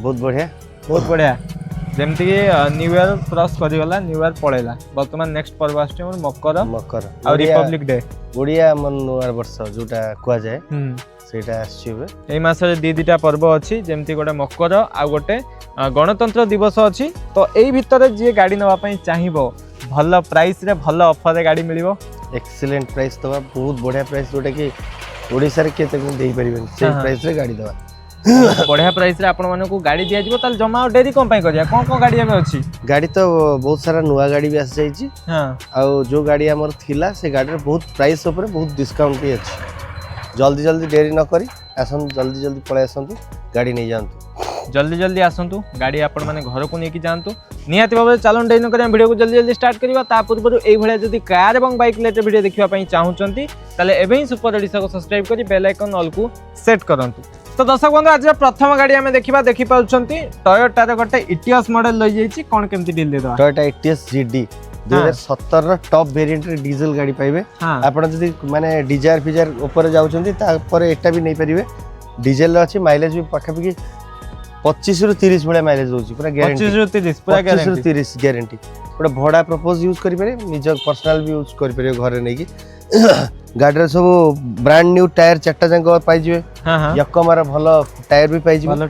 बहुत बढ़िया बहुत बढ़िया जमती कि न्यू इयर क्रॉस करिगला न्यू इयर पळेला वर्तमान नेक्स्ट पर्व आछे हमर मकर मकर और रिपब्लिक डे ओडिया मन नुआर वर्ष जोटा कुआ जाए सेटा आछिबे एई मासरे दीटा पर्व अछि जेमती गोटे मकर आ गोटे गणतंत्र दिवस अछि तो एई भितर जे गाड़ी नवा पई चाहिबो भल प्राइस रे भल ऑफर रे गाड़ी मिलिबो एक्सीलेंट प्राइस दवा बहुत बढ़िया प्राइस जोटा कि ओडिसा रे केते देई परिबेन से प्राइस रे गाड़ी दवा बढ़िया प्राइस रे आपण माने को गाड़ी दिया जिवो ताल जमा डेरी कोन पई करिया कोन गाड़ी एबे अछि गाड़ी तो बहुत सारा नुआ गाड़ी भी आस जाईची हां आ जो गाड़ी हमर थिला से गाड़ी रे बहुत प्राइस ऊपर बहुत डिस्काउंट भी अछि जल्दी जल्दी देरी न करी आसन जल्दी जल्दी पळे आसंतु गाड़ी नै जानतु जल्दी जल्दी आसंतु गाड़ी आपण माने घर को नेकी जानतु निहाती भाबे चलन डेरी न करिया वीडियो को जल्दी जल्दी स्टार्ट करिवा ता पूर्व एई भले जदी कार एवं बाइक रिलेटेड वीडियो देखिवा पई चाहुचंती ताले एबे ही सुपर ओडिसा को सब्सक्राइब करी बेल आइकन ऑल को सेट करंतु तो दर्शक बंधु आज प्रथम गाड़ी आमे देखि पाउछंती टोयोटा रे गोटे इटियोस मॉडल लई जाईची कोन केमती डील दे दवा टोयोटा इटियोस जीडी 2017 रो टॉप वेरिएंट रे डीजल गाड़ी पाइबे आपण जदी माने डिजायर फिजार ऊपर जाउछंती ता पर एटा भी नै परिबे डीजल अछि माइलेज भी पाखापी 25 रु 30 भले माइलेज दोची पूरा गारंटी 25 रु 30 पूरा गारंटी 25 रु 30 गारंटी पूरा भड़ा प्रपोज यूज करि पारे निज पर्सनल भी यूज करि पारे घरे नै कि गाड़ी रे सब ब्रांड न्यू टायर चारटा जंग पाइ जिवे हां हां यकमार भलो टायर भी पाइ जिवे